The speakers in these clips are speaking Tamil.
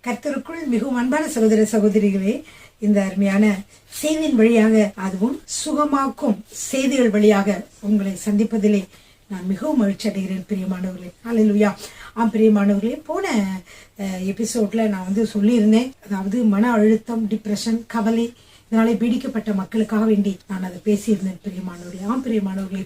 கர்த்தருக்குள் மிகவும் அன்பான சகோதர சகோதரிகளே, இந்த அருமையான செய்தியின் வழியாக, அதுவும் சுகமாக்கும் செய்திகள் வழியாக உங்களை சந்திப்பதிலே நான் மிகவும் மகிழ்ச்சி அடைகிறேன் பிரியமானவர்களே. அல்லேலூயா. பிரியமானவர்களே, போன எபிசோட்ல நான் சொல்லியிருந்தேன், அதாவது மன அழுத்தம், டிப்ரெஷன், கவலை இதனாலே பீடிக்கப்பட்ட மக்களுக்காக வேண்டி நான் அதை பேசியிருந்தேன் பிரியமானவர்களே. பிரியமானவர்களே,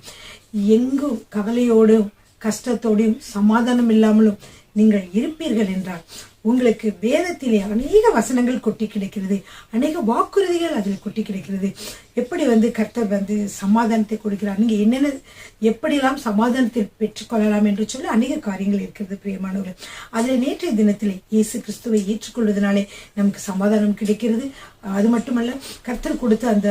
எங்கும் கவலையோடும் கஷ்டத்தோடையும் சமாதானம் இல்லாமலும் நீங்கள் இருப்பீர்கள் என்றால் உங்களுக்கு வேதத்திலே அநேக வசனங்கள் கொட்டி கிடைக்கிறது, அநேக வாக்குறுதிகள் அதில் கொட்டி கிடைக்கிறது. எப்படி கர்த்தர் சமாதானத்தை கொடுக்கிறார், நீங்க என்னென்ன எப்படியெல்லாம் சமாதானத்தை பெற்றுக்கொள்ளலாம் என்று சொல்லி அநேக காரியங்கள் இருக்கிறது பிரியமானவர்கள். அதுல நேற்றைய தினத்திலே இயேசு கிறிஸ்துவை ஏற்றுக்கொள்வதனாலே நமக்கு சமாதானம் கிடைக்கிறது. அது மட்டுமல்ல, கர்த்தர் கொடுத்த அந்த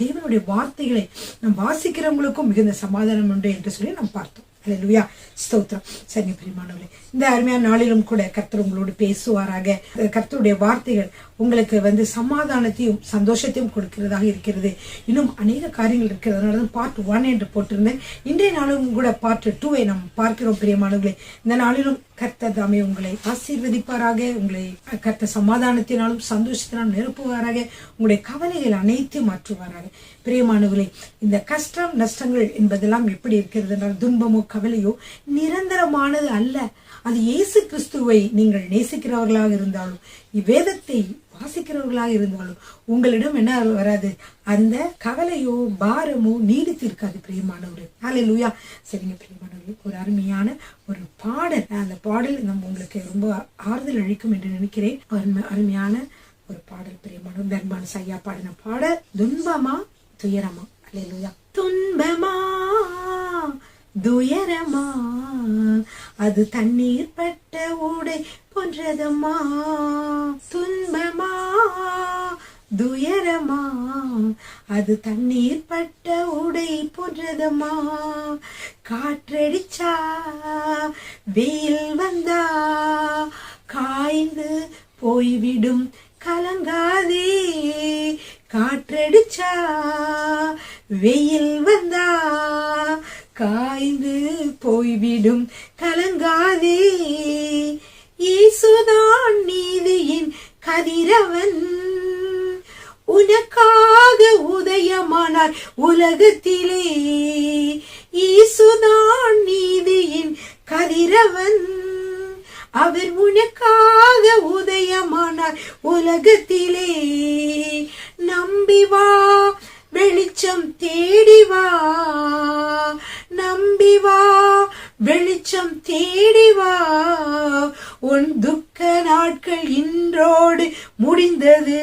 தேவனுடைய வார்த்தைகளை நம் வாசிக்கிறவங்களுக்கும் மிகுந்த சமாதானம் உண்டு என்று சொல்லி நாம் பார்த்தோம். அல்லேலூயா, ஸ்தோத்திரம். சரி பிரியமானவர்களே, இந்த அருமையான நாளிலும் கூட கர்த்தர் உங்களோடு பேசுவாராக. கர்த்தருடைய வார்த்தைகள் உங்களுக்கு சமாதானத்தையும் சந்தோஷத்தையும் கொடுக்கிறதாக இருக்கிறது. இன்னும் அநேக காரியங்கள் இருக்கிறது. அதனாலதான் பார்ட் 1 என்று போட்டிருந்தேன். இன்றைய நாளும் கூட பார்ட் 2 நாம் பார்க்கிறோம் பிரியமானவர்களே. இந்த நாளிலும் கர்த்தர் தாமே உங்களை ஆசீர்வதிப்பாராக. உங்களை கர்த்தர் சமாதானத்தினாலும் சந்தோஷத்தினாலும் நிரப்புவாராக. உங்களுடைய கவலைகள் அனைத்தையும் மாற்றுவாராக. பிரியமானவர்களே, இந்த கஷ்டம் நஷ்டங்கள் என்பதெல்லாம் எப்படி இருக்கிறது என்றால், துன்பமோ கவலையோ நிரந்தரமானது அல்ல. அது இயேசு கிறிஸ்துவை நீங்கள் நேசிக்கிறவர்களாக இருந்தாலும், இவ்வேதத்தை வாசிக்கிறவர்களாக இருந்தாலும் உங்களிடம் என்ன வராது, அந்த கவலையோ பாரமோ நீடித்து இருக்காது பிரியமானவர்களே. அல்லேலூயா. சரிங்க பிரியமானவர்களே, ஒரு அருமையான ஒரு பாடல், அந்த பாடல் உங்களுக்கு ரொம்ப ஆறுதல் அளிக்கும் என்று நினைக்கிறேன். அருமையான ஒரு பாடல் பிரியமானவர்கள். தர்பான சையா பாடின பாடல், துன்பமா துயரமா. அல்லேலூயா. துன்பமா துயரமா அது தண்ணீர் பட்ட ஊடை போன்றதம்மா. துன்பமா துயரமா அது தண்ணீர் பட்ட ஊடை போன்றதம்மா. காற்றடிச்சா வெயில் வந்தா காய்ந்து போய்விடும் கலங்காதே. காற்றடிச்சா வெயில் வந்தா காய்ந்து போய்விடும் கலங்காதே. இயேசுதான் நீதியின் கதிரவன், உனக்காக உதயமானார் உலகத்திலே. இயேசுதான் நீதியின் கதிரவன், அவர் உனக்காக உதயமானார் உலகத்திலே. நம்பி வா, வெளிச்சம் தேடி வா. நம்பி வா, வெளிச்சம் தேடி வா. உன் துக்க நாட்கள் இன்றோடு முடிந்தது.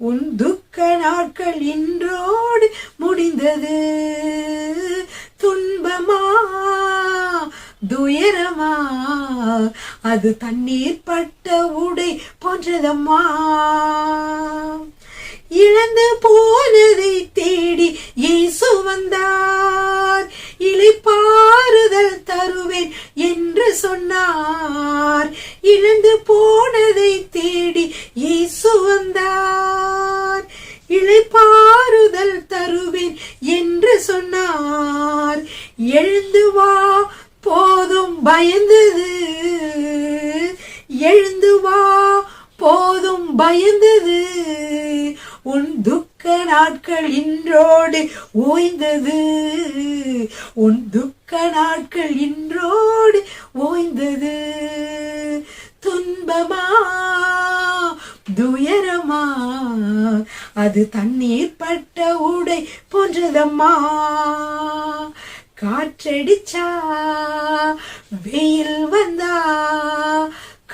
உன் துக்க நாட்கள் இன்றோடு முடிந்தது. துன்பமா துயரமா அது தண்ணீர் பட்ட உடை போன்றதம்மா. இழந்து போனதை தேடி இயேசு வந்தார். இளைப்பாறுதல் தருவேன் என்று சொன்னார். இழந்து போனதை தேடி இயேசு வந்தார். இளைப்பாறுதல் தருவேன் என்று சொன்னார். எழுந்து வா, போதும் பயந்தது. எழுந்து வா, போதும் பயந்தது. உன் துக்க நாட்கள் இன்றோடு ஓய்ந்தது. உன் துக்க நாட்கள் இன்றோடு ஓய்ந்தது. துன்பமா துயரமா அது தண்ணீர் பட்ட உடை போன்றதம்மா. காற்றடிச்சா வெயில் வந்தா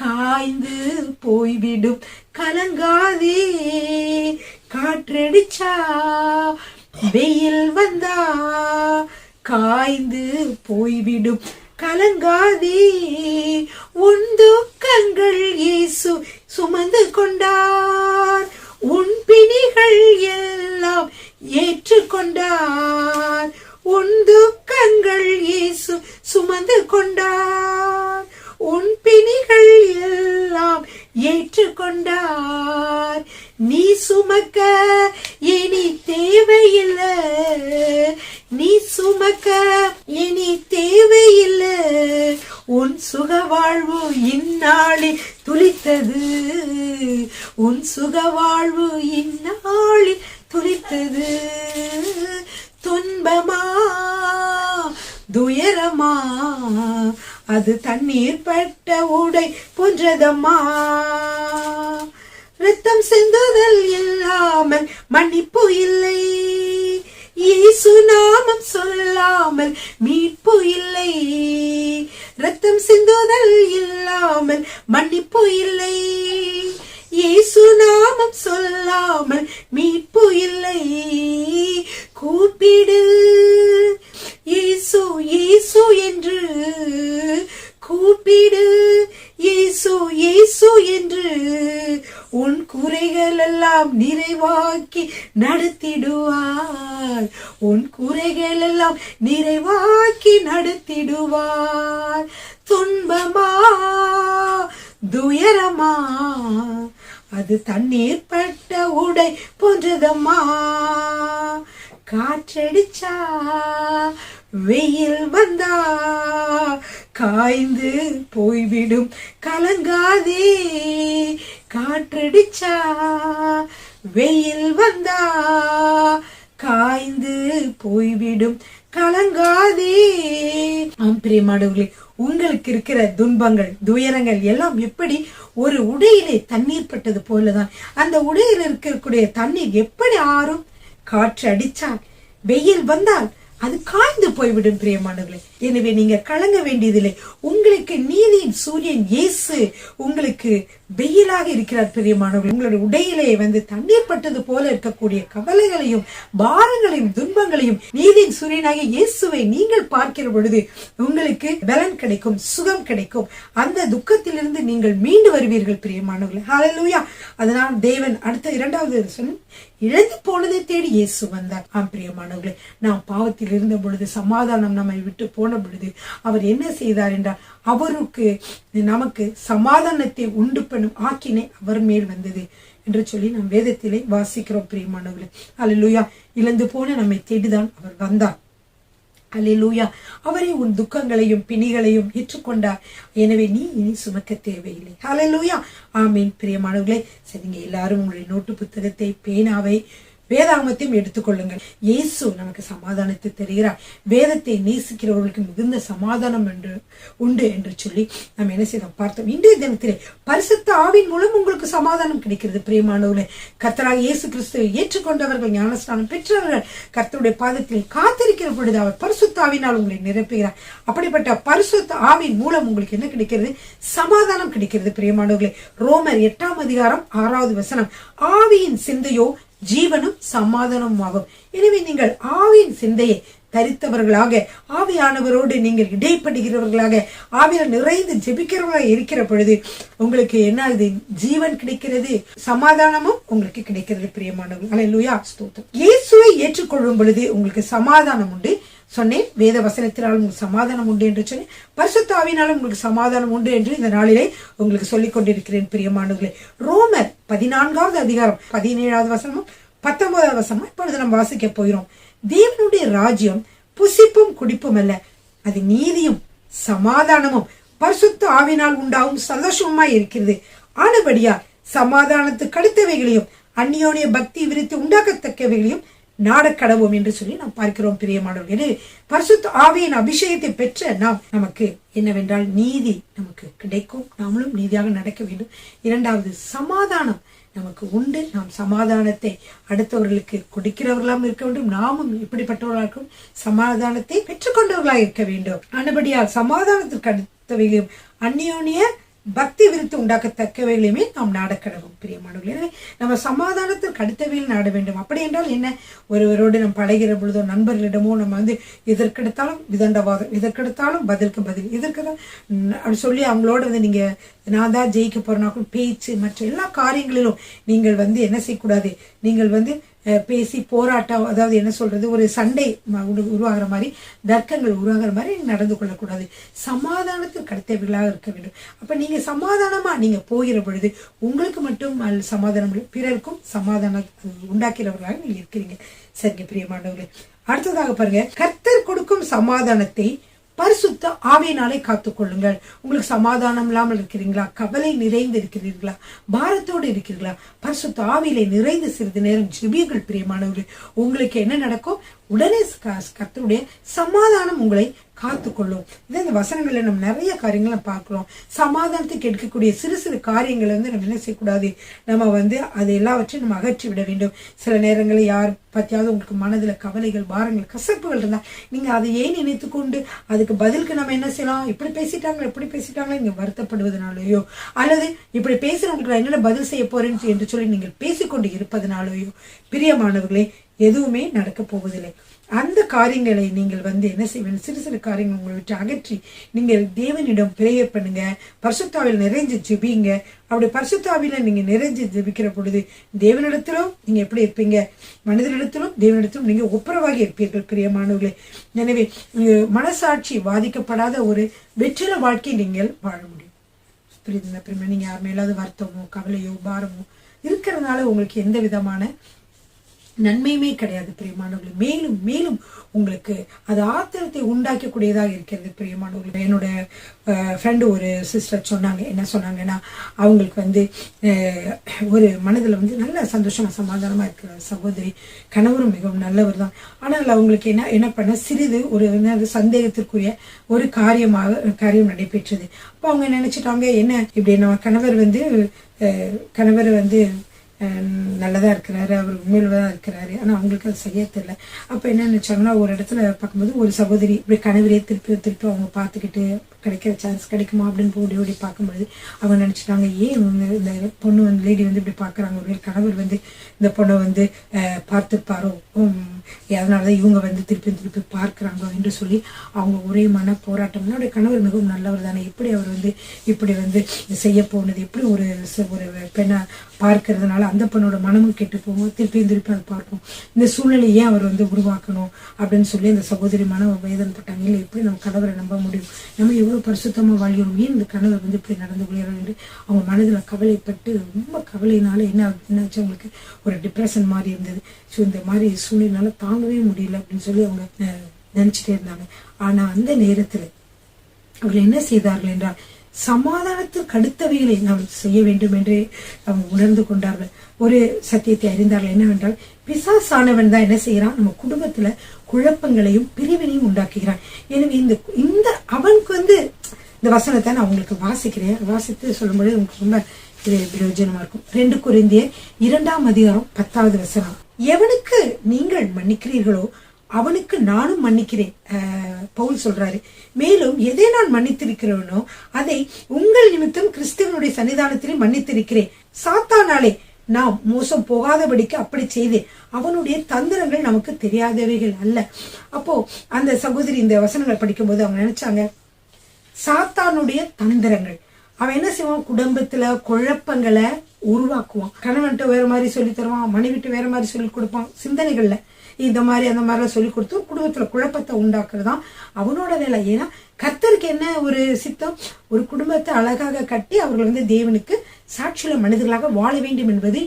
காய்ந்து போய்விடும் கலங்காதே. காற்றடிச்சா வெயில் வந்தா காய்ந்து போய்விடும் கலங்காதே. உன் துக்கங்கள் இயேசு சுமந்து கொண்டார். உன் பிணிகள் எல்லாம் ஏற்றுக்கொண்டார். உன் துக்கங்கள் இயேசு சுமந்து கொண்டார். உன் பிணிகள் எல்லாம் ஏற்றுக்கொண்டார். நீ சுமக்க இனி தேவையில்லை. நீ சுமக்க இனி தேவையில்லை. உன் சுக வாழ்வு இந்நாளில் துளித்தது, உன் சுக வாழ்வு இந்நாளில் துளித்தது. துன்பமா துயரமா அது தண்ணீர் பட்ட உடை போன்றதம்மா. ரத்தம் சிந்துதல் இல்லாமல் மன்னிப்பு இல்லை, இயேசு நாமம் சொல்லாமல் மீட்பு இல்லை. ரத்தம் சிந்துதல் இல்லாமல் மன்னிப்பு இல்லை, இயேசு நாமம் சொல்லாமல் மீட்பு இல்லை. கூப்பிடு இயேசு இயேசு என்று, கூப்பிடு இயேசு இயேசு என்று, உன் குறைகள் எல்லாம் நிறைவாக்கி நடத்திடுவார், உன் குறைகள் எல்லாம் நிறைவாக்கி நடத்திடுவார். துன்பமா துயரமா அது தண்ணீர் பட்ட உடை போன்றதம்மா. காற்றடிச்சா வெயில் வந்தா காய்ந்து போய்விடும் கலங்காதே, காற்றடிச்சா வெயில் வந்தா காய்ந்து போய்விடும் கலங்காதே. ஆம் பிரியமானவர்களே, உங்களுக்கு இருக்கிற துன்பங்கள் துயரங்கள் எல்லாம் எப்படி ஒரு உடையிலே தண்ணீர் பட்டது போலதான். அந்த உடையில் இருக்கக்கூடிய தண்ணீர் எப்படி ஆறும்? காற்று அடிச்சால் வெயில் வந்தால் அது காய்ந்து போய்விடும் பிரியமானவர்களே. எனவே நீங்க கலங்க வேண்டியதில்லை. உங்களுக்கு நீதியின் சூரியன் இயேசு உங்களுக்கு வெயிலாக இருக்கிறார் பிரியமானவர்களே. உங்களுடைய உடையிலே தண்ணீர் பட்டது போல இருக்கக்கூடிய கவலைகளையும் பாரங்களையும் துன்பங்களையும் நீதியின் சூரியனாகிய இயேசுவை நீங்கள் பார்க்கிற பொழுது உங்களுக்கு பலன் கிடைக்கும், சுகம் கிடைக்கும். அந்த துக்கத்திலிருந்து நீங்கள் மீண்டு வருவீர்கள் பிரியமானவர்களே. ஹல்லேலூயா. அதனால் தேவன் அடுத்த 2வது இழந்து போனதை தேடி இயேசு வந்தார். ஆம் பிரியமானவர்களே, நாம் பாவத்தில் இருந்த பொழுது சமாதானம் நம்மை விட்டு போன பொழுது அவர் என்ன செய்தார் என்றால், அவருக்கு நமக்கு சமாதானத்தை உண்டு பண்ணும் ஆக்கினை அவர் மேல் வந்தது என்று சொல்லி நாம் வேதத்திலே வாசிக்கிறோம் பிரியமானவர்களே. அல்லேலூயா. இழந்து போன நம்மை தேடிதான் அவர் வந்தார். அல்லேலூயா. அவரே உன் துக்கங்களையும் பிணிகளையும் ஏற்றுக்கொண்டார். எனவே நீ இனி சுமக்க தேவையில்லை. அல்லேலூயா. ஆமீன். பிரியமானவர்களே, சரிங்க, எல்லாரும் உங்களுடைய நோட்டு புத்தகத்தை பேனாவை வேதாகமத்தையும் எடுத்துக்கொள்ளுங்கள். இயேசு நமக்கு சமாதானத்தை தருகிறார். வேதத்தை நேசிக்கிறவர்களுக்கு மிகுந்த சமாதானம் உண்டு என்று சொல்லி நாம் என்ன செய்தோம் பார்த்தோம். இன்றைய தினத்திலே பரிசுத்த ஆவின் மூலம் உங்களுக்கு சமாதானம் கிடைக்கிறது பிரியமானவர்களே. கர்த்தராகிய இயேசு கிறிஸ்துவை ஏற்றுக்கொண்டவர்கள், ஞானஸ்நானம் பெற்றவர்கள் கர்த்தருடைய பாதத்தில் காத்திருக்கிற பொழுது அவர் பரிசுத்த ஆவினால் உங்களை நிரப்புகிறார். அப்படிப்பட்ட பரிசுத்த ஆவின் மூலம் உங்களுக்கு என்ன கிடைக்கிறது? சமாதானம் கிடைக்கிறது பிரியமானவர்களே. ரோமர் 8ஆம் அதிகாரம் 6வது வசனம், ஆவியின் சிந்தையோ ஜீவனும் சமாதானமும் ஆகும். எனவே நீங்கள் ஆவியின் சிந்தையை தரித்தவர்களாக, ஆவியானவரோடு நீங்கள் இடைப்படுகிறவர்களாக, ஆவியால் நிறைந்து ஜெபிக்கிறவர்களாக இருக்கிற பொழுது உங்களுக்கு என்ன ஆகுது? ஜீவன் கிடைக்கிறது, சமாதானமும் உங்களுக்கு கிடைக்கிறது பிரியமானவர்கள். அல்லேலூயா. ஸ்தோத்திரம். இயேசுவை ஏற்றுக்கொள்ளும் பொழுது உங்களுக்கு சமாதானம் உண்டு சொன்னேன். வேத வசனத்தினாலும் உங்களுக்கு சமாதானம் உண்டு என்று சொன்னேன். பரிசுத்த ஆவியினாலும் உங்களுக்கு சமாதானம் உண்டு என்று இந்த நாளிலே உங்களுக்கு சொல்லிக் கொண்டிருக்கிறேன் பிரியமானவர்களே. ரோமர் 14வது அதிகாரம் 17வது வசனமும் 19வது வசனமும் இப்பொழுது நாம் வாசிக்க போகிறோம். தேவனுடைய ராஜ்யம் புசிப்பும் குடிப்பும் அல்ல, அது நீதியும் சமாதானமும் பரிசுத்த ஆவினால் உண்டாகும் சந்தோஷமாய் இருக்கிறது. ஆனபடியால் சமாதானத்துக்கு அடுத்தவைகளையும் அந்நியோனிய பக்தி விரித்து உண்டாக்கத்தக்கவைகளையும் நாடக்கடவோம் என்று சொல்லி நாம் பார்க்கிறோம் பிரியமானவர்களே. பரிசுத்த ஆவியின் அபிஷேகத்தை பெற்ற நமக்கு என்னவென்றால் நீதி நமக்கு கிடைக்கும். நாமளும் நீதியாக நடக்க வேண்டும். 2வது சமாதானம் நமக்கு உண்டு. நாம் சமாதானத்தை அடுத்தவர்களுக்கு கொடுக்கிறவர்களாக இருக்க வேண்டும். நாமும் இப்படிப்பட்டவர்களுக்கும் சமாதானத்தை பெற்றுக்கொண்டவர்களாக இருக்க வேண்டும். ஆனபடியால் சமாதானத்திற்கு அடுத்தவைகளையும் அந்நியோனிய பக்தி விருத்து உண்டாக்கத்தக்கவைகளையுமே நாம் நாடக்கடவும் பிரியமானவர்களே. நம்ம சமாதானத்திற்கு அடுத்தவையில் நாட வேண்டும். அப்படி என்றால் என்ன? ஒருவரோடு நம்ம பழகிற பொழுதோ நண்பர்களிடமோ நம்ம எதற்கெடுத்தாலும் விதண்டவாதம், எதற்கெடுத்தாலும் பதிலுக்கு பதில், இதற்குதான் அப்படி சொல்லி அவங்களோட நீங்க நான் தான் ஜெயிக்க போறேனாக்கும் பேச்சு மற்ற எல்லா காரியங்களிலும் நீங்கள் என்ன செய்யக்கூடாது? நீங்கள் பேசி போராட்டம், அதாவது என்ன சொல்றது, ஒரு சண்டை உருவாகிற மாதிரி, தர்க்கங்கள் உருவாகிற மாதிரி நடந்து கொள்ளக்கூடாது. சமாதானத்துக்கு அடுத்தவர்களாக இருக்க வேண்டும். அப்ப நீங்க சமாதானமா நீங்க போகிற பொழுது உங்களுக்கு மட்டும் சமாதானம், பிறருக்கும் சமாதானம் உண்டாக்கிறவர்களாக நீங்க இருக்கிறீங்க. சரிங்க பிரியமானவர்களே. அடுத்ததாக பாருங்க, கர்த்தர் கொடுக்கும் சமாதானத்தை பரிசுத்த ஆவியினாலே காத்துக்கொள்ளுங்கள். உங்களுக்கு சமாதானம் இல்லாமல் இருக்கிறீங்களா? கவலை நிறைந்து இருக்கிறீர்களா? பாரத்தோடு இருக்கிறீர்களா? பரிசுத்த ஆவியிலே நிறைந்து சிறிது நேரம் ஜெபியுங்கள் பிரியமானவர்களே. உங்களுக்கு என்ன நடக்கும்? உடனே கர்த்தருடைய சமாதானம் உங்களை காத்துக்கொள்ளும். இதை இந்த வசனங்கள்ல நம்ம நிறைய காரியங்களை பார்க்கிறோம். சமாதானத்துக்கு எடுக்கக்கூடிய சிறு சிறு காரியங்களை நம்ம என்ன செய்யக்கூடாது, நம்ம அது எல்லாவற்றையும் நம்ம அகற்றி விட வேண்டும். சில நேரங்களில் யார் பத்தியாவது உங்களுக்கு மனதுல கவலைகள், பாரங்கள், கசப்புகள் இருந்தா நீங்க அதை ஏன் நினைத்து கொண்டு அதுக்கு பதிலுக்கு நம்ம என்ன செய்யலாம்? இப்படி பேசிட்டாங்களா, இப்படி பேசிட்டாங்களா நீங்க வருத்தப்படுவதனாலயோ, அல்லது இப்படி பேசுறவங்களுக்கு என்னென்ன பதில் செய்ய போறேன் என்று சொல்லி நீங்கள் பேசிக்கொண்டு இருப்பதனாலயோ பிரியமானவர்களே எதுவுமே நடக்க போவதில்லை. அந்த காரியங்களை நீங்கள் என்ன செய்வேன், சிறு சிறு காரியங்கள் உங்களை விட்டு அகற்றி நீங்கள் தேவனிடம் பிரேயர் பண்ணுங்க. பரிசுத்தாவில் நிறைஞ்சு ஜெபிங்க. அப்படி பரிசுத்தாவில நீங்க நிறைஞ்சு ஜெபிக்கிற பொழுது தேவனிடத்திலும் நீங்க எப்படி இருப்பீங்க, மனிதனிடத்திலும் தேவனிடத்திலும் நீங்க ஒப்புரவாகி இருப்பீர்கள் பிரியமானவர்களே. எனவே மனசாட்சி பாதிக்கப்படாத ஒரு வெற்றில வாழ்க்கை நீங்கள் வாழ முடியும். புரியுதுங்க? நீங்க யார் மேலாவது வருத்தமோ, கவலையோ, பாரமோ இருக்கிறதுனால உங்களுக்கு எந்த விதமான நன்மையுமே கிடையாது பிரியமானவர்களே. மேலும் மேலும் உங்களுக்கு அது ஆத்திரத்தை உண்டாக்கக்கூடியதாக இருக்கிறது பிரியமானவர்களே. என்னோட ஃப்ரெண்டு ஒரு சிஸ்டர் சொன்னாங்க, என்ன சொன்னாங்கன்னா, அவங்களுக்கு ஒரு மனதில் நல்ல சந்தோஷமா சமாதானமா இருக்கிற சகோதரி, கணவரும் மிகவும் நல்லவர் தான். ஆனால் அவங்களுக்கு என்ன பண்ண சிறிது ஒரு சந்தேகத்திற்குரிய ஒரு காரியம் நடைபெற்றது. அப்போ அவங்க நினைச்சிட்டாங்க, என்ன இப்படி நம்ம கணவர் நல்லதா இருக்கிறாரு, அவர் உண்மையில்தான் இருக்கிறாரு, ஆனா அவங்களுக்கு அது சரியா தெரியல. அப்ப என்ன நினைச்சாங்கன்னா, ஒரு இடத்துல பார்க்கும்போது ஒரு சகோதரி இப்படி கணவரே திருப்பி அவங்க பார்த்துக்கிட்டு கிடைக்கிற சான்ஸ் கிடைக்குமா அப்படின்னு ஓடி பார்க்கும்போது அவங்க நினைச்சிட்டாங்க, ஏன் இந்த பொண்ணு லேடி இப்படி பாக்குறாங்க, ஒரு கணவர் இந்த பொண்ணை பார்த்துப்பாரோ, அதனாலதான் இவங்க திருப்பி பார்க்கிறாங்க என்று சொல்லி அவங்க ஒரே மன போராட்டம். என்னுடைய கணவர் மிகவும் நல்லவர் தானே, எப்படி அவர் இப்படி செய்ய போனது, எப்படி ஒரு பெண்ணை பார்க்கறதுனால அந்த பெண்ணோட மனமும் கெட்டு போகும், திருப்பி அதை பார்ப்போம், இந்த சூழ்நிலையே அவர் உருவாக்கணும் அப்படின்னு சொல்லி அந்த சகோதரி மன வேதனைப்பட்டாங்க. இல்லை, எப்படி நம்ம கணவரை நம்ப முடியும், நம்ம எவ்வளவு பரிசுத்தமா வாழ்கிறோம், ஏன் இந்த கணவர் இப்படி நடந்து கொள்கிறார் என்று அவங்க மனதுல கவலைப்பட்டு ரொம்ப கவலையினால என்னாச்சு, அவங்களுக்கு ஒரு டிப்ரெஷன் மாதிரி இருந்தது. ஸோ இந்த மாதிரி சூழ்நிலைனால தாங்கவே முடியல அப்படின்னு சொல்லி அவங்க நினைச்சிட்டே இருந்தாங்க. ஆனா அந்த நேரத்துல அவர்கள் என்ன செய்தார்கள் என்றால், சமாதானத்திற்கு அடுத்தவைகளை நாம் செய்ய வேண்டும் என்று அவங்க உணர்ந்து கொண்டார்கள். ஒரு சத்தியத்தை அறிந்தார்கள், என்னவென்றால் பிசாசானவன் தான் என்ன செய்யறான், நம்ம குடும்பத்துல குழப்பங்களையும் பிரிவினையும் உண்டாக்குகிறான். எனவே இந்த அவனுக்கு இந்த வசனத்தை நான் உங்களுக்கு வாசிக்கிறேன். வாசித்து சொல்லும்போது உங்களுக்கு ரொம்ப பிரயோஜனமா இருக்கும். 2 கொரிந்தியர் 2:10 வசனம். எவனுக்கு நீங்கள் மன்னிக்கிறீர்களோ அவனுக்கு நானும் மன்னிக்கிறேன், பவுல் சொல்றாரு. மேலும் எதை நான் மன்னித்திருக்கிறேனோ அதை உங்கள் நிமித்தம் கிறிஸ்துவனுடைய சன்னிதானத்திலே மன்னித்திருக்கிறேன். சாத்தானாலே நாம் மோசம் போகாதபடிக்கு அப்படி செய்தேன், அவனுடைய தந்திரங்கள் நமக்கு தெரியாதவைகள் அல்ல. அப்போ அந்த சகோதரி இந்த வசனங்களை படிக்கும் போது அவங்க நினைச்சாங்க, சாத்தானுடைய தந்திரங்கள், அவன் என்ன செய்வான், குடும்பத்துல குழப்பங்களை உருவாக்குவான். கணவன்கிட்ட வேற மாதிரி சொல்லி தருவான், மனைவிட்டு வேற மாதிரி சொல்லி கொடுப்பான், சிந்தனைகள்ல இந்த மாதிரி அந்த மாதிரிலாம் சொல்லி கொடுத்து குடும்பத்துல குழப்பத்தை உண்டாக்குறதுதான் அவனோட வேலை. ஏன்னா கர்த்தருக்கு என்ன ஒரு சித்தம், ஒரு குடும்பத்தை அழகாக கட்டி அவர்கள் தேவனுக்கு சாட்சியுள்ள மனிதர்களாக வாழ வேண்டும் என்பது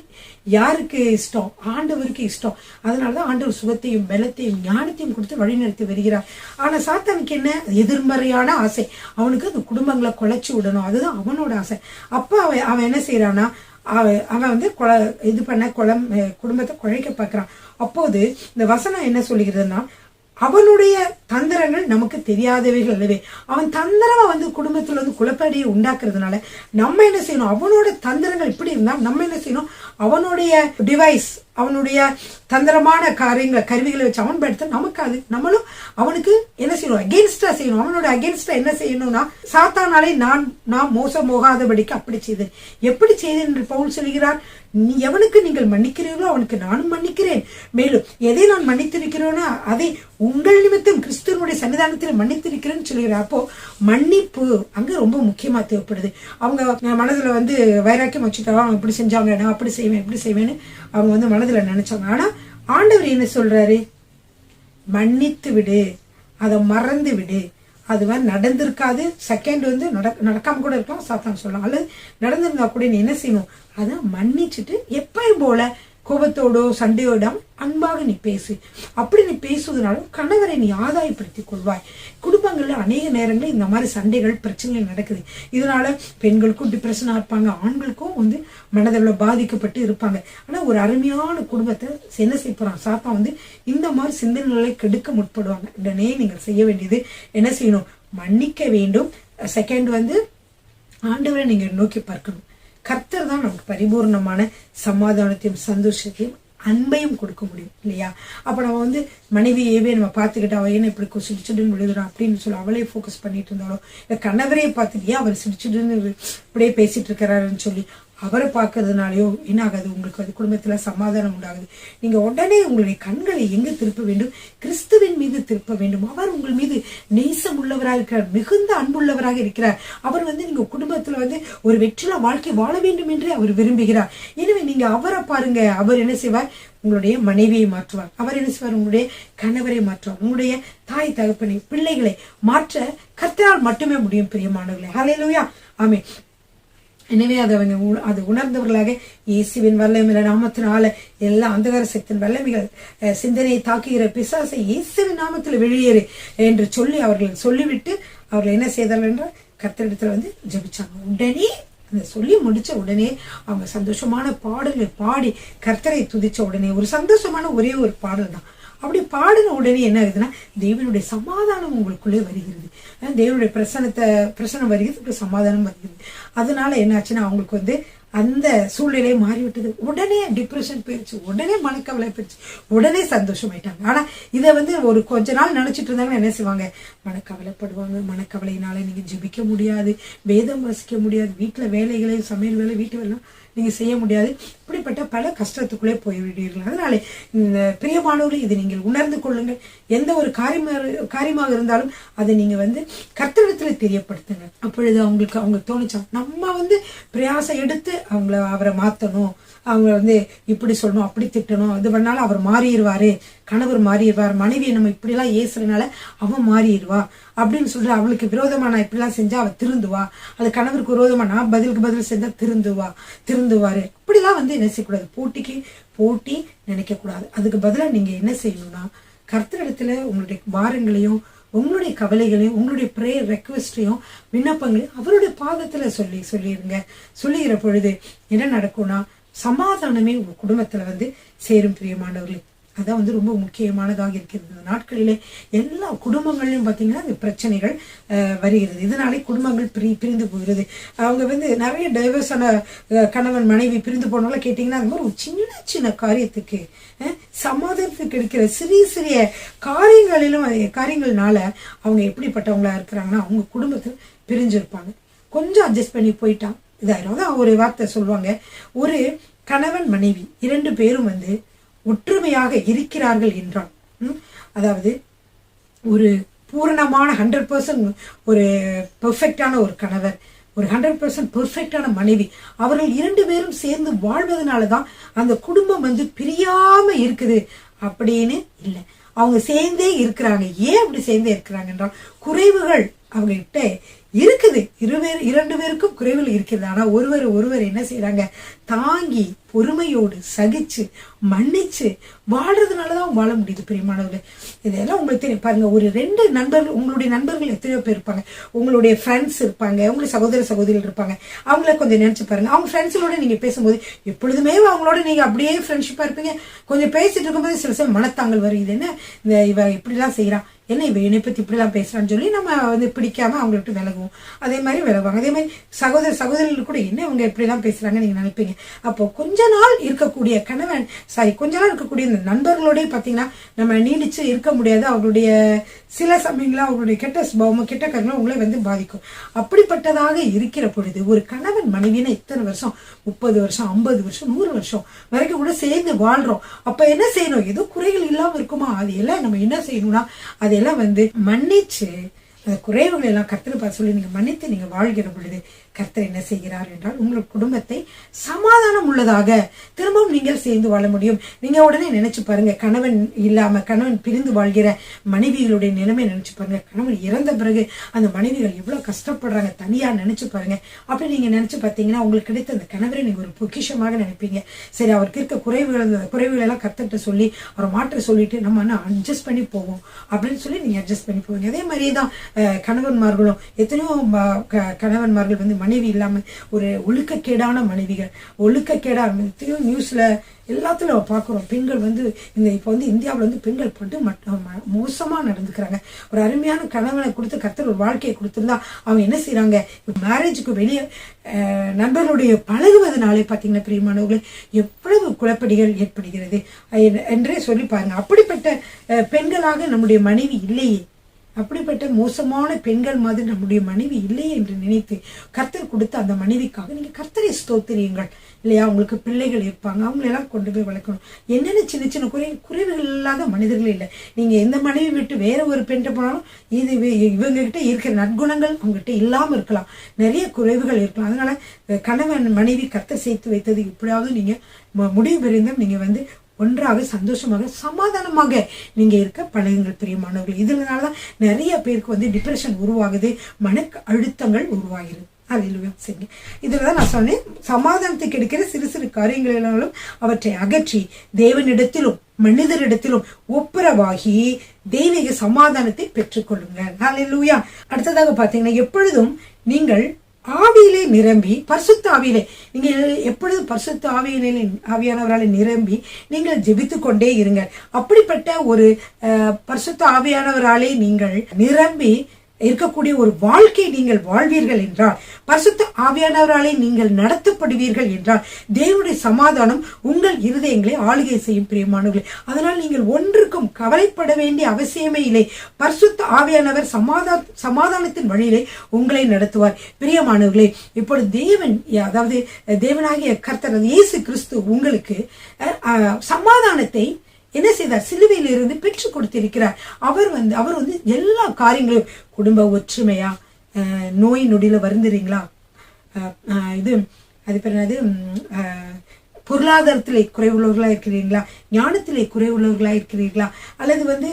யாருக்கு இஷ்டம், ஆண்டவருக்கு இஷ்டம். அதனாலதான் ஆண்டவர் சுகத்தையும் பலத்தையும் ஞானத்தையும் கொடுத்து வழிநடத்தி வருகிறார். ஆனா சாத்தானுக்கு என்ன, எதிர்மறையான ஆசை, அவனுக்கு அந்த குடும்பங்களை குலைச்சு விடணும், அதுதான் அவனோட ஆசை. அப்ப அவன் என்ன செய்யறான்னா, அவன் குடும்பத்தை குழைக்க பார்க்கிறான். அப்போது இந்த வசனம் என்ன சொல்லுகிறதுனா, அவனுடைய தந்திரங்கள் நமக்கு தெரியாதவைகள் அல்லவே. அவன் தந்திரமா குடும்பத்துல குழப்படியை உண்டாக்குறதுனால நம்ம என்ன செய்யணும், அவனோட தந்திரங்கள் இப்படி இருந்தா நம்ம என்ன செய்யணும், அவனுடைய டிவைஸ், அவனுடைய தந்திரமான கருவிகளை வச்சு அவன் படுத்த நமக்கு அது நம்மளும் அவனுக்கு என்ன செய்யணும், அகேன்ஸ்டா செய்யணும். அவனோட அகேன்ஸ்டா என்ன செய்யணும்னா, சாத்தானாலே நான் மோசம் போகாதபடிக்கு அப்படி செய்தேன். எப்படி செய்தேன் என்று பவுல் சொல்கிறார், எவனுக்கு நீங்கள் மன்னிக்கிறீர்களோ அவனுக்கு நானும் மன்னிக்கிறேன், மேலும் எதை நான் மன்னித்திருக்கிறேனோ அதை உங்கள் நிமித்தம் கிறிஸ்துவனுடைய சன்னிதானத்தில் மன்னித்திருக்கிறேன்னு சொல்லுகிறார். அப்போ மன்னிப்பு அங்க ரொம்ப முக்கியமா தேவைப்படுது. அவங்க மனதுல வைராக்கியம் வச்சுட்டாங்க, அவங்க இப்படி செஞ்சாங்க, நான் அப்படி செய்வேன் இப்படி செய்வேன்னு அவங்க மனதுல நினைச்சாங்க. ஆனா ஆண்டவர் என்ன சொல்றாரு, மன்னித்து விடு, அதை மறந்து விடு. அது நடந்திருக்காது, செகண்ட் நடக்காம கூட இருக்கலாம், சாத்தான் சொல்லலாம், அல்லது நடந்திருந்தா கூட நீ என்ன செய்யணும், அதை மன்னிச்சுட்டு எப்பயும் போல கோபத்தோடோ சண்டையோட அன்பாக நீ பேசு. அப்படி நீ பேசுவதனால கணவரை நீ ஆதாயப்படுத்திக் கொள்வாய். குடும்பங்கள்ல அநேக நேரங்களில் இந்த மாதிரி சண்டைகள் பிரச்சனைகள் நடக்குது. இதனால பெண்களுக்கும் டிப்ரெஷனா இருப்பாங்க, ஆண்களுக்கும் மனதளவுல பாதிக்கப்பட்டு இருப்பாங்க. ஆனா ஒரு அருமையான குடும்பத்தை என்ன செய்ய போறான் சாத்தான் இந்த மாதிரி சிந்தனைகளை கெடுக்க முற்படுவாங்க. உடனே நீங்கள் செய்ய வேண்டியது என்ன செய்யணும்? மன்னிக்க வேண்டும். செகண்ட் ஆண்டவரை நீங்க நோக்கி பார்க்கணும். கர்த்தர் தான் நமக்கு பரிபூர்ணமான சமாதானத்தையும் சந்தோஷத்தையும் அன்பையும் கொடுக்க முடியும் இல்லையா? அப்ப நம்ம மனைவியவே நம்ம பார்த்துக்கிட்டு அவ என்ன இப்படி சிரிச்சுடுன்னு விழுதுறான் அப்படின்னு சொல்லி அவளே ஃபோக்கஸ் பண்ணிட்டு இருந்தாலும், கணவரையே பார்த்துட்டு ஏன் அவர் சிரிச்சுடுன்னு இப்படியே பேசிட்டு இருக்கிறாருன்னு சொல்லி அவரை பார்க்கறதுனாலயோ என்ன ஆகாது? உங்களுக்கு குடும்பத்துல சமாதானம் உண்டாகுது. நீங்க உடனே உங்களுடைய கண்களை எங்க திருப்ப வேண்டும்? கிறிஸ்துவின் மீது திருப்ப வேண்டும். அவர் உங்கள் மீது நேசம் உள்ளவராக இருக்கிறார், மிகுந்த அன்புள்ளவராக இருக்கிறார். அவர் நீங்க குடும்பத்துல ஒரு வெற்றில வாழ்க்கை வாழ வேண்டும் என்று அவர் விரும்புகிறார். எனவே நீங்க அவரை பாருங்க. அவர் என்ன செய்வார்? உங்களுடைய மனைவியை மாற்றுவார். அவர் என்ன செய்வார்? உங்களுடைய கணவரை மாற்றுவார். உங்களுடைய தாய் தகப்பனை பிள்ளைகளை மாற்ற கர்த்தரால் மட்டுமே முடியும். பிரியமானவர்களே, ஹல்லேலூயா, ஆமென். எனவே அதை உணர்ந்தவர்களாக இயேசுவின் வல்லமையில நாமத்தினால எல்லா அந்தகார சக்தியின் வல்லமைகள் சிந்தனையை தாக்குகிற பிசாசை இயேசுவின் நாமத்தில் வெளியேறு என்று சொல்லி அவர்கள் சொல்லிவிட்டு அவர்கள் என்ன செய்தார்கள் என்றால் கர்த்தரிடத்துல ஜெபிச்சாங்க. உடனே அந்த சொல்லி முடிச்ச உடனே அவங்க சந்தோஷமான பாடல்களை பாடி கர்த்தரை துதிச்ச உடனே ஒரு சந்தோஷமான ஒரே ஒரு பாடல் தான். அப்படி பாடின உடனே என்ன ஆகுதுன்னா தேவனுடைய சமாதானம் உங்களுக்குள்ளே வருகிறது. தேவனுடைய பிரசனம் வருகிறது, சமாதானம் வருகிறது. அதனால என்னாச்சுன்னா அவங்களுக்கு அந்த சூழ்நிலையை மாறிவிட்டது. உடனே டிப்ரெஷன் போயிடுச்சு, உடனே மனக்கவலை போயிடுச்சு, உடனே சந்தோஷமாயிட்டாங்க. ஆனா இதை ஒரு கொஞ்ச நாள் நினைச்சிட்டு இருந்தாங்கன்னா என்ன செய்வாங்க? மனக்கவலைப்படுவாங்க. மனக்கவலையினால நீங்க ஜெபிக்க முடியாது, வேதம் வாசிக்க முடியாது, வீட்டுல வேலைகளை சமையல் வேலை வீட்டு வேலை நீங்க செய்ய முடியாது. இப்படிப்பட்ட பல கஷ்டத்துக்குள்ளே போய்விடுவீர்கள். அதனால இந்த பிரியமானவர்களே, இதை நீங்கள் உணர்ந்து கொள்ளுங்கள். எந்த ஒரு காரியமாக இருந்தாலும் அதை நீங்க கர்த்தரிடத்துல தெரியப்படுத்துங்க. அப்பொழுது அவங்க தோணுச்சா நம்ம பிரயாசம் எடுத்து அவரை மாத்தணும், அவங்க இப்படி சொல்லணும், அப்படி திட்டணும், இது பண்ணாலும் அவர் மாறிடுவாரு, கணவர் மாறிடுவார், மனைவியை நம்ம இப்படி எல்லாம் ஏசுறதுனால அவன் மாறிடுவா அப்படின்னு சொல்லிட்டு அவளுக்கு விரோதமா நான் இப்படி எல்லாம் செஞ்சா அவ திருந்துவா, அது கணவருக்கு விரோதமா நான் பதிலுக்கு பதில் செஞ்சா திருந்துவாரு. இப்படிலாம் என்ன செய்யக்கூடாது? போட்டி நினைக்க கூடாது. அதுக்கு பதிலா நீங்க என்ன செய்யணும்னா கர்த்தரிடத்துல உங்களுடைய பாரங்களையும் உங்களுடைய கவலைகளையும் உங்களுடைய பிரேயர் ரெக்வெஸ்டையும் விண்ணப்பங்களையும் அவருடைய பாதத்துல சொல்லிடுங்க. சொல்லுகிற பொழுது என்ன நடக்கும்னா சமாதானமே உங்க குடும்பத்துல சேரும். பிரியமானவர்களே, அதான் ரொம்ப முக்கியமானதாக இருக்கிறது. இந்த நாட்களிலே எல்லா குடும்பங்களையும் பார்த்தீங்கன்னா இந்த பிரச்சனைகள் வருகிறது. இதனாலே குடும்பங்கள் பிரிந்து போகிறது. அவங்க நிறைய டைவர்ஸான கணவன் மனைவி பிரிந்து போனாலும் கேட்டிங்கன்னா அது மாதிரி ஒரு சின்ன சின்ன காரியத்துக்கு சமாதானத்துக்கு எடுக்கிற சிறிய காரியங்கள்னால அவங்க எப்படிப்பட்டவங்களா இருக்கிறாங்கன்னா அவங்க குடும்பத்தில் பிரிஞ்சிருப்பாங்க. கொஞ்சம் அட்ஜஸ்ட் பண்ணி போயிட்டான் இதாயிரும். தான் ஒரு வார்த்தை சொல்லுவாங்க, ஒரு கணவன் மனைவி 2 பேரும் ஒற்றுமையாக இருக்கிறார்கள் என்றால், அதாவது ஒரு பூரணமான 100% ஒரு பெர்ஃபெக்டான ஒரு கணவர், ஒரு 100% பெர்ஃபெக்டான மனைவி, அவர்கள் 2 பேரும் சேர்ந்து வாழ்வதனாலதான் அந்த குடும்பம் பிரியாம இருக்குது அப்படின்னு இல்லை. அவங்க சேர்ந்தே இருக்கிறாங்க. ஏன் அப்படி சேர்ந்தே இருக்கிறாங்க என்றால் குறைவுகள் அவங்க கிட்ட இருக்குது. 2 பேருக்கும் குறைவுகள் இருக்கிறது. ஆனா ஒருவர் என்ன செய்யறாங்க? தாங்கி பொறுமையோடு சகிச்சு மன்னிச்சு வாழ்றதுனாலதான் வாழ முடியுது. பிரியமானவர்களே, இதெல்லாம் உங்களுக்கு தெரியும். பாருங்க, ஒரு 2 நண்பர்கள், உங்களுடைய நண்பர்கள் எத்தனையோ பேர் இருப்பாங்க, உங்களுடைய ஃப்ரெண்ட்ஸ் இருப்பாங்க, உங்களுடைய சகோதரிகள் இருப்பாங்க. அவங்கள கொஞ்சம் நினைச்சு பாருங்க. அவங்க ஃப்ரெண்ட்ஸோட நீங்க பேசும்போது எப்பொழுதுமே அவங்களோட நீங்க அப்படியே ஃப்ரெண்ட்ஷிப்பா இருப்பீங்க. கொஞ்சம் பேசிட்டு இருக்கும்போது சில சமயம் மனத்தாங்கள் வரும். இது என்ன இவ இப்படிலாம் செய்யறான், என்ன இவ என்னை பத்தி இப்படிலாம் பேசுறான்னு சொல்லி நம்ம பிடிக்காம அவங்கள்ட்ட விலகுவோம். அதே மாதிரி விலகுவாங்க. அதே மாதிரி சகோதரர்கள் கூட என்ன இவங்க எப்படிலாம் பேசுறாங்க நீங்க நினைப்பீங்க. அப்போ கொஞ்ச நாள் இருக்கக்கூடிய கொஞ்ச நாள் இருக்கக்கூடிய இந்த நண்பர்களோட பாத்தீங்கன்னா நம்ம நீடிச்சு இருக்க முடியாது. அவங்களுடைய சில சமயங்களா அவங்களுடைய கெட்ட சுபாவமும் கெட்ட கருங்களும் உங்களை பாதிக்கும். அப்படிப்பட்டதாக இருக்கிற பொழுது ஒரு கணவன் மனைவினா இத்தனை வருஷம், 30 வருஷம், 50 வருஷம், 100 வருஷம் வரைக்கும் கூட சேர்ந்து வாழ்றோம். அப்ப என்ன செய்யணும்? ஏதோ குறைகள் இல்லாம இருக்குமா? அது எல்லாம் நம்ம என்ன செய்யணும்னா அதெல்லாம் மன்னிச்சு அந்த குறைவுகளை எல்லாம் கர்த்தரை பார்த்து சொல்லி நீங்க மன்னித்து நீங்க வாழ்கிற பொழுது கர்த்தர் என்ன செய்கிறார் என்றால் உங்கள் குடும்பத்தை சமாதானம் உள்ளதாக திரும்பவும் நீங்கள் சேர்ந்து வாழ முடியும். நீங்க உடனே நினைச்சு பாருங்க, கணவன் இல்லாம கணவன் பிரிந்து வாழ்கிற மனைவிகளுடைய நிலைமை நினைச்சு பாருங்க. கணவன் இறந்த பிறகு அந்த மனைவிகள் எவ்வளவு கஷ்டப்படுறாங்க தனியா நினைச்சு பாருங்க. அப்படி நீங்க நினைச்சு பார்த்தீங்கன்னா உங்களுக்கு கிடைத்த அந்த கணவரை நீங்க ஒரு பொக்கிஷமாக நினைப்பீங்க. சரி, அவருக்கு இருக்க குறைவுகள் எல்லாம் கர்த்தர்கிட்ட சொல்லி அவரை மாற்ற சொல்லிட்டு நம்ம அட்ஜஸ்ட் பண்ணி போவோம் அப்படின்னு சொல்லி நீங்க அட்ஜஸ்ட் பண்ணி போவீங்க. அதே மாதிரிதான் கணவன்மார்களும், எத்தனையோ கணவன்மார்கள் வந்து மனைவி இல்லாம ஒரு ஒழுக்கக்கேடான மனைவிகள், ஒழுக்கக்கேடான நியூஸ்ல எல்லாத்துலயும் பாக்குறோம். பெண்கள் வந்து இப்ப வந்து இந்தியாவில வந்து பெண்கள் பட்டு மோசமா நடந்துக்கிறாங்க. ஒரு அருமையான கணவனை கொடுத்து கர்த்தர் ஒரு வாழ்க்கையை கொடுத்திருந்தா அவங்க என்ன செய்யறாங்க, மேரேஜுக்கு வெளியே நண்பர்களுடைய பழகுவதனாலே பாத்தீங்கன்னா பிரியமானவர்களே எவ்வளவு குழப்படிகள் ஏற்படுகிறது என்றே சொல்லி பாருங்க. அப்படிப்பட்ட பெண்களாக நம்முடைய மனைவி இல்லையே, அப்படிப்பட்ட மோசமான பெண்கள் மாதிரி நம்முடைய மனைவி இல்லையே என்று நினைத்து கர்த்தர் கொடுத்த அந்த மனைவிக்காக நீங்க கர்த்தரை ஸ்தோத்திரியுங்கள் இல்லையா. உங்களுக்கு பிள்ளைகள் இருப்பாங்க, அவங்களெல்லாம் கொண்டு போய் வளர்க்கணும். என்னென்ன சின்ன சின்ன குறைவுகள் இல்லாத மனிதர்கள் இல்லை. நீங்க எந்த மனைவி விட்டு வேற ஒரு பெண்ணை போனாலும் இவங்க கிட்ட இருக்கிற நற்குணங்கள் அவங்ககிட்ட இல்லாம இருக்கலாம், நிறைய குறைவுகள் இருக்கலாம். அதனால கணவன் மனைவி கர்த்தர் சேர்த்து வைத்தது எப்படியாவது நீங்க முடிவு பெறுந்தும் நீங்க வந்து ஒன்றாக சந்தோஷமாக சமாதானமாக நீங்க இருக்க பழகுங்கள் பிரியமானவர்கள். இதனாலதான் நிறைய பேருக்கு வந்து டிப்ரெஷன் உருவாகுது, மன அழுத்தங்கள் உருவாகிறது. அல்லேலூயா. சரி, இதுலதான் நான் சொன்னேன், சமாதானத்துக்கு கிடைக்கிற சிறு சிறு காரியங்களிலும் அவற்றை அகற்றி தேவனிடத்திலும் மனிதரிடத்திலும் ஒப்புரவாகி தெய்வீக சமாதானத்தை பெற்றுக்கொள்ளுங்கள். அல்லேலூயா. அடுத்ததாக பாத்தீங்கன்னா எப்பொழுதும் நீங்கள் ஆவியிலே நிரம்பி, பரிசுத்த ஆவியிலே நீங்கள் எப்பொழுதும் பரிசுத்த ஆவியானவராலே நிரம்பி நீங்கள் ஜெபித்து கொண்டே இருங்கள். அப்படிப்பட்ட ஒரு பரிசுத்த ஆவியானவராலே நீங்கள் நிரம்பி இருக்கக்கூடிய ஒரு வாழ்க்கை நீங்கள் வாழ்வீர்கள் என்றால், பரிசுத்த ஆவியானவராலே நீங்கள் நடத்தப்படுவீர்கள் என்றால் தேவனுடைய சமாதானம் உங்கள் இருதயங்களை ஆளுகை செய்யும் பிரியமானவர்களே. அதனால் நீங்கள் ஒன்றுக்கும் கவலைப்பட வேண்டிய அவசியமே இல்லை. பரிசுத்த ஆவியானவர் சமாதானத்தின் வழியிலே உங்களை நடத்துவார் பிரியமானவர்களே. இப்பொழுது அதாவது தேவனாகிய கர்த்தர் இயேசு கிறிஸ்து உங்களுக்கு சமாதானத்தை என்ன செய்தார், சிலுவையில இருந்து பெற்று கொடுத்திருக்கிறார். அவர் வந்து எல்லா காரியங்களையும், குடும்ப ஒற்றுமையா, நோய் நொடியில வருந்துறீங்களா, அது பேர் பொருளாதாரத்திலே குறைவுள்ளவர்களா இருக்கிறீங்களா, ஞானத்திலே குறைவுள்ளவர்களா இருக்கிறீர்களா, அல்லது வந்து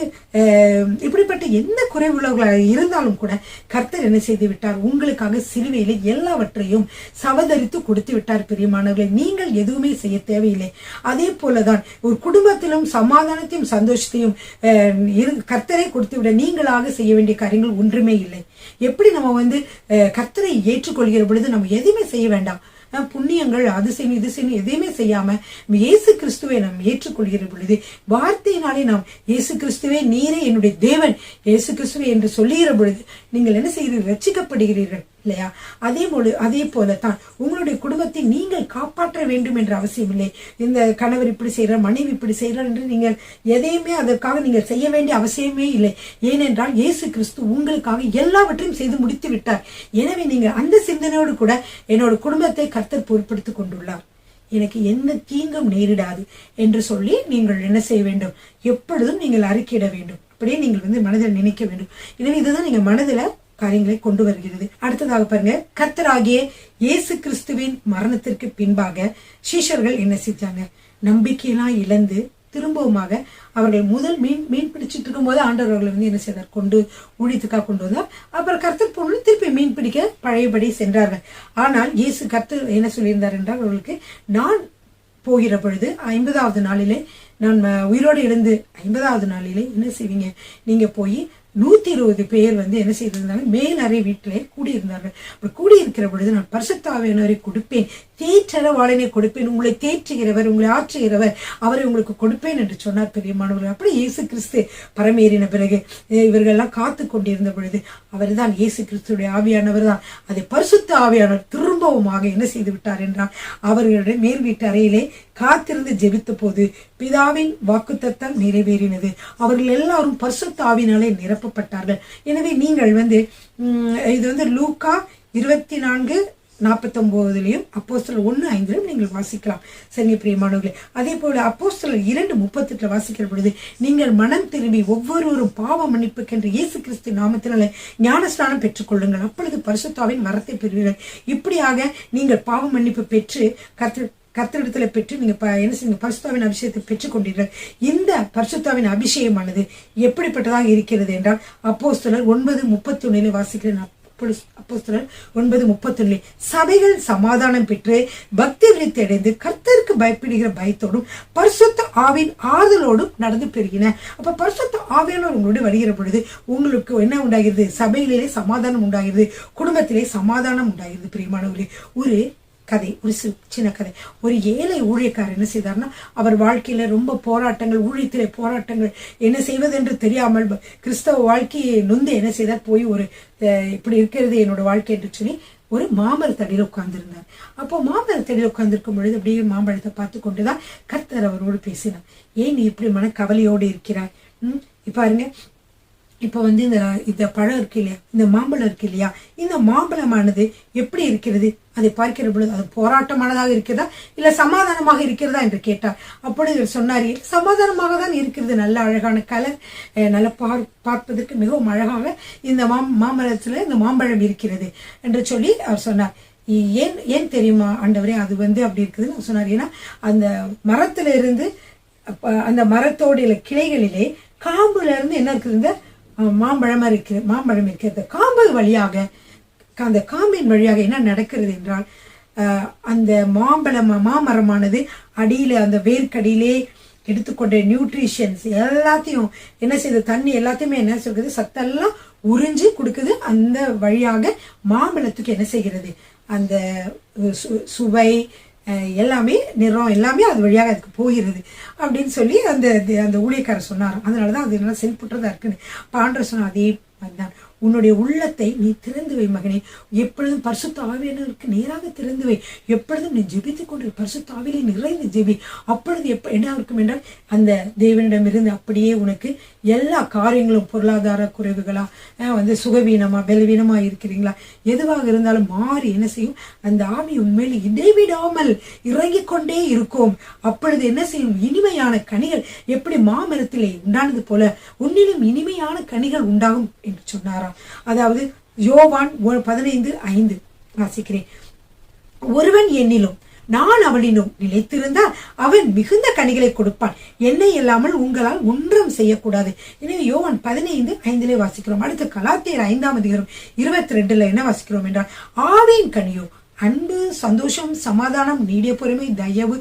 இப்படிப்பட்ட எந்த குறைவுள்ளவர்களாக இருந்தாலும் கூட கர்த்தர் என்ன செய்து விட்டார், உங்களுக்காக சிலுவையிலே எல்லாவற்றையும் சவதரித்து கொடுத்து விட்டார் பிரியமானவர்களை. நீங்கள் எதுவுமே செய்ய தேவையில்லை. அதே போலதான் ஒரு குடும்பத்திலும் சமாதானத்தையும் சந்தோஷத்தையும் கர்த்தரை கொடுத்து விட நீங்களாக செய்ய வேண்டிய காரியங்கள் ஒன்றுமே இல்லை. எப்படி நம்ம வந்து கர்த்தரை ஏற்றுக்கொள்கிற பொழுது நம்ம எதுவுமே செய்ய வேண்டாம், புண்ணியங்கள் அது செய்யணும் இது செய்யணும் எதையுமே செய்யாம இயேசு கிறிஸ்துவை நாம் ஏற்றுக்கொள்கிற பொழுது வார்த்தையினாலே நாம் இயேசு கிறிஸ்துவே நீரே என்னுடைய தேவன், இயேசு கிறிஸ்துவே என்று சொல்லுகிற பொழுது நீங்கள் என்ன செய்கிறீர்கள், ரட்சிக்கப்படுகிறீர்கள் இல்லையா. அதே போலத்தான் உங்களுடைய குடும்பத்தை நீங்கள் காப்பாற்ற வேண்டும் என்ற அவசியம் இல்லை. இந்த கணவர் இப்படி செய்யறார், மனைவி இப்படி செய்யறார் என்று நீங்கள் எதையுமே அதற்காக நீங்கள் செய்ய வேண்டிய அவசியமே இல்லை. ஏனென்றால் இயேசு கிறிஸ்து உங்களுக்காக எல்லாவற்றையும் செய்து முடித்து விட்டார். எனவே நீங்கள் அந்த சிந்தனையோடு கூட என்னோட குடும்பத்தை கர்த்தர் பொறுப்படுத்திக் கொண்டுள்ளார், எனக்கு என்ன தீங்கும் நேரிடாது என்று சொல்லி நீங்கள் என்ன செய்ய வேண்டும், எப்பொழுதும் நீங்கள் அறிக்கையிட வேண்டும். அப்படியே நீங்கள் வந்து மனதில் நினைக்க வேண்டும். எனவே இதுதான் நீங்க மனதில் காரியங்களை கொண்டு வருகிறது. அடுத்ததாக பாருங்க, கர்த்தராகிய இயேசு கிறிஸ்துவின் மரணத்திற்கு பின்பாக சீஷர்கள் என்ன செஞ்சாங்க, நம்பிக்கையெல்லாம் இழந்து திரும்பவுமாக அவர்கள் முதல் மீன் பிடிச்சிட்டு இருக்கும் போது ஆண்டவர் அவர்களை வந்து என்ன செய்தார், ஊழியத்துக்காக கொண்டு வந்தார். அப்புறம் கர்த்தர் பொருள் திருப்பி மீன் பிடிக்க பழையபடி சென்றார்கள். ஆனால் இயேசு கர்த்தர் என்ன சொல்லியிருந்தார் என்றால், அவர்களுக்கு நான் போகிற பொழுது 50வது நாளிலே நான் உயிரோடு எழுந்து 50வது நாளிலே என்ன செய்வீங்க, நீங்க போய் 120 பேர் வந்து என்ன செய்திருந்தாங்க, மேல் அறை வீட்டிலே கூடியிருந்தார்கள். அப்படி கூடியிருக்கிற பொழுது நான் பரிசுத்த ஆவியானவரை கொடுப்பேன், தேற்றரவாளனை கொடுப்பேன், உங்களை தேற்றுகிறவர் உங்களை ஆற்றுகிறவர் அவரை உங்களுக்கு கொடுப்பேன் என்று சொன்னார் பிரியமானவர்கள். அப்படி இயேசு கிறிஸ்து பரமேறின பிறகு இவர்கள்லாம் காத்து கொண்டிருந்த பொழுது அவர் தான் இயேசு கிறிஸ்துடைய ஆவியானவர் தான் அதை பரிசுத்த ஆவியானவர் திரும்பவுமாக என்ன செய்து விட்டார் என்றால், அவர்களுடைய மேல் வீட்டு அறையிலே காத்திருந்து ஜெபித்த போது பிதாவின் வாக்குத்தத்தம் நிறைவேறினது, அவர்கள் எல்லாரும் பரிசுத்த ஆவியினாலே நிரப்பப்பட்டார்கள். எனவே நீங்கள் வந்து இது வந்து லூக்கா 24 49 அப்போஸ்தலர் 1:5 நீங்கள் வாசிக்கலாம். சரிங்க பிரியமானவர்களே. அதே போல அப்போஸ்தலர் 2:38 வாசிக்கிற பொழுது, நீங்கள் மனம் திரும்பி ஒவ்வொருவரும் பாவ மன்னிப்புக்கென்று இயேசு கிறிஸ்து நாமத்தினாலே ஞானஸ்நானம் பெற்றுக்கொள்ளுங்கள், அப்பொழுது பரிசுத்தாவின் வரத்தை பெறுவீர்கள். இப்படியாக நீங்கள் பாவ மன்னிப்பு பெற்று கர்த்தரிடத்துல பெற்று நீங்க என்ன செய்யுங்க, பரிசுத்தாவின் அபிஷேகத்தை பெற்றுக் கொண்டீர்கள். இந்த பரிசுத்தாவின் அபிஷேகமானது எப்படிப்பட்டதாக இருக்கிறது என்றால், அப்போஸ்தலர் 9:31 வாசிக்கிறேன். அப்போஸ்தலர் 9:31 சபைகள் சமாதானம் பெற்று பக்தி விருத்தி அடைந்து கர்த்தருக்கு பயப்படுகிற பயத்தோடும் பரிசுத்த ஆவின் ஆறுதலோடும் நடந்து பெறுகின. அப்ப பரிசுத்த ஆவியானவர் உங்களோட வருகிற பொழுது உங்களுக்கு என்ன உண்டாகிறது? சபையிலே சமாதானம் உண்டாகிறது, குடும்பத்திலே சமாதானம் உண்டாகிறது. பிரியமானவர்களே, ஒரு கதை, ஒரு சின்ன கதை. ஒரு ஏழை ஊழியக்காரர் என்ன செய்தார்னா, அவர் வாழ்க்கையில ரொம்ப போராட்டங்கள், ஊழியத்திலே போராட்டங்கள், என்ன செய்வதென்று தெரியாமல் கிறிஸ்தவ வாழ்க்கையை நொந்து என்ன செய்தார், போய் ஒரு இப்படி இருக்கிறது என்னோட வாழ்க்கை என்று சொல்லி ஒரு மாமரத்தடியில் உட்கார்ந்திருந்தார். அப்போ மாமரத்தடியில் உட்கார்ந்திருக்கும் பொழுது அப்படியே மாம்பழத்தை பார்த்து கொண்டுதான் கர்த்தர் அவரோடு பேசினார். ஏன் நீ இப்படி மனக்கவலையோடு இருக்கிறாய்? பாருங்க, இப்ப இந்த பழம் இருக்கு இல்லையா, இந்த மாம்பழம் இருக்கு இல்லையா, இந்த மாம்பழமானது எப்படி இருக்கிறது? அதை பார்க்கிற பொழுது அது போராட்டமானதாக இருக்கிறதா இல்ல சமாதானமாக இருக்கிறதா என்று கேட்டார். அப்பொழுது சொன்னார், சமாதானமாக தான் இருக்கிறது, நல்ல அழகான கலர், நல்ல பார்ப்பதற்கு மிகவும் அழகாக இந்த மாமரத்துல இந்த மாம்பழம் இருக்கிறது என்று சொல்லி அவர் சொன்னார். ஏன் தெரியுமா ஆண்டவரே அது அப்படி இருக்குதுன்னு சொன்னார். ஏன்னா அந்த மரத்துல இருந்து, அந்த மரத்தோட கிளைகளிலே காம்புல இருந்து என்ன இருக்குது, மாம்பழம் இருக்கிறது. காம்பு வழியாக, அந்த காம்பின் வழியாக என்ன நடக்கிறது என்றால், அந்த மாமரமானது அடியில, அந்த வேர்க்கடியிலே எடுத்துக்கொண்ட நியூட்ரிஷன்ஸ் எல்லாத்தையும் என்ன செய்யுது, தண்ணி எல்லாத்தையுமே என்ன சொல்றது, சத்தெல்லாம் உறிஞ்சு கொடுக்குது. அந்த வழியாக மாம்பழத்துக்கு என்ன செய்கிறது, அந்த சுவை எல்லாமே, நிறம் எல்லாமே அது வழியாக அதுக்கு போகிறது அப்படின்னு சொல்லி அந்த ஊழியக்காரர் சொன்னாராம். அதனாலதான் அது நல்லா செல்புற்றதா இருக்குன்னு. ஆண்டவர் சொன்னா, அதே மாதிரிதான் உன்னுடைய உள்ளத்தை நீ திறந்து வை மகனே, எப்பொழுதும் பரிசுத்த ஆவியானவருக்கு நேராக திறந்து வை, எப்பொழுதும் நீ ஜெபித்துக் கொண்டு பரிசுத்த ஆவியிலே நிறைந்து ஜெபி. அப்பொழுது என்ன இருக்கும் என்றால், அந்த தேவனிடமிருந்து அப்படியே உனக்கு எல்லா காரியங்களும், பொருளாதார குறைவுகளா, சுகவீனமா, பலவீனமா இருக்கிறீங்களா, எதுவாக இருந்தாலும் மாறி என்ன செய்யும், அந்த ஆவி உண்மையில் இடைவிடாமல் இறங்கிக் கொண்டே இருக்கும். அப்பொழுது என்ன செய்யும், இனிமையான கனிகள் எப்படி மாமரத்திலே உண்டானது போல உன்னிலும் இனிமையான கனிகள் உண்டாகும் என்று சொன்னாராம். அதாவது யோவான் 15:5 வாசிக்கிறேன். ஒருவன் என்னிலும் நான் அவனிலும் நிலைத்திருந்தால் அவன் மிகுந்த கனிகளை கொடுப்பான், என்னை இல்லாமல் உங்களால் ஒன்றும் செய்யக்கூடாது. எனவே யோவான் 15:5 வாசிக்கிறோம். அடுத்து கலாத்தியர் 5:22 என்ன வாசிக்கிறோம் என்றால், ஆவியின் கனியோ அன்பு, சந்தோஷம், சமாதானம், நீடிய பொறுமை, தயவு,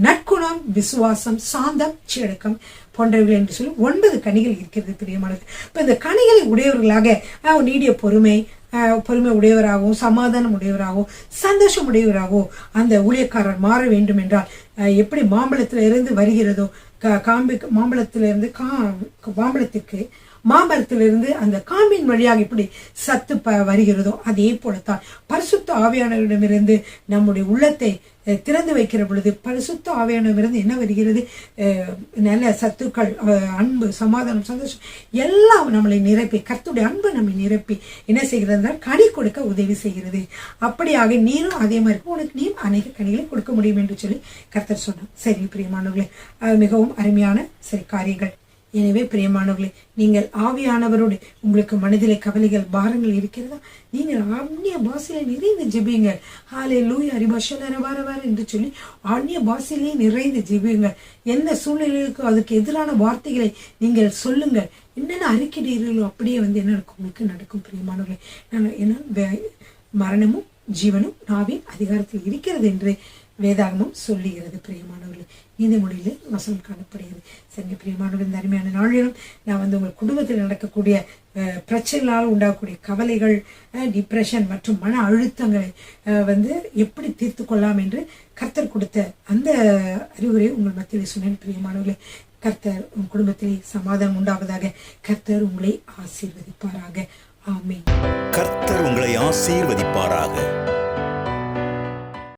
நற்குணம், விசுவாசம், சாந்தம், சீடக்கம் போன்றவர்கள் என்று சொல்லி 9 கனிகள் இருக்கிறது பிரியமானது. இப்ப இந்த கனிகளை உடையவர்களாக நீடிய பொறுமை உடையவராகவும், சமாதானம் உடையவராகவும், சந்தோஷம் உடையவராகவும் அந்த ஊழியக்காரர் மாற வேண்டும் என்றால், எப்படி மாம்பழத்துல இருந்து வருகிறதோ, மாம்பழத்திலிருந்து அந்த காம்பின் வழியாக இப்படி சத்து வருகிறதோ, அதே போலத்தான் பரிசுத்த ஆவியானவரிடமிருந்து நம்முடைய உள்ளத்தை திறந்து வைக்கிற பொழுது பரிசுத்த ஆவியானவரிடமிருந்து என்ன வருகிறது, நல்ல சத்துக்கள், அன்பு, சமாதானம், சந்தோஷம் எல்லாம் நம்மளை நிரப்பி, கர்த்தருடைய அன்பு நம்மை நிரப்பி என்ன செய்கிறது, கனி கொடுக்க உதவி செய்கிறது. அப்படியாக நீரும் அதே மாதிரி உனக்கு நீயும் அநேக கனிகளை கொடுக்க முடியும் என்று சொல்லி கர்த்தர் சொன்னார். சரி பிரியமானவர்களே, மிகவும் அருமையான காரியங்கள். எனவே பிரியமானவர்களே, நீங்கள் ஆவியானவரோடு உங்களுக்கு மனதிலே கவலைகள், பாரங்கள் இருக்கிறதா, நீங்கள் அந்நிய பாஷையில நிறைந்து ஜெபியுங்கள். ஹல்லேலூயா ரிபஷலரவரவர் என்று சொல்லி அந்நிய பாஷையிலே நிறைந்து ஜெபியுங்கள். எந்த சூழ்நிலைக்கும் அதுக்கு எதிரான வார்த்தைகளை நீங்கள் சொல்லுங்கள். என்னென்ன அறிக்கையிடுகிறீர்களோ அப்படியே என்ன இருக்கும், உங்களுக்கு நடக்கும். பிரியமானவர்களே, ஏன்னா மரணமும் ஜீவனும் நாவின் அதிகாரத்தில் இருக்கிறது என்று வேதாகமும் சொல்லுகிறது. பிரியமானவர்களே, நீதிமொழியிலே வசனம் காணப்படுகிறது. சரி பிரியமானவர்கள், இந்த அருமையான நாளிலும் நான் உங்கள் குடும்பத்தில் நடக்கக்கூடிய பிரச்சனைகளால் உண்டாகக்கூடிய கவலைகள், டிப்ரெஷன் மற்றும் மன அழுத்தங்களை எப்படி தீர்த்து கொள்ளலாம் என்று கர்த்தர் கொடுத்த அந்த அறிவுரை உங்கள் மத்தியில் சொன்னேன். பிரியமானவர்களே, கர்த்தர் உங்கள் குடும்பத்திலே சமாதானம் உண்டாவதாக. கர்த்தர் உங்களை ஆசீர்வதிப்பாராக. ஆமென். கர்த்தர் உங்களை ஆசீர்வதிப்பாராக.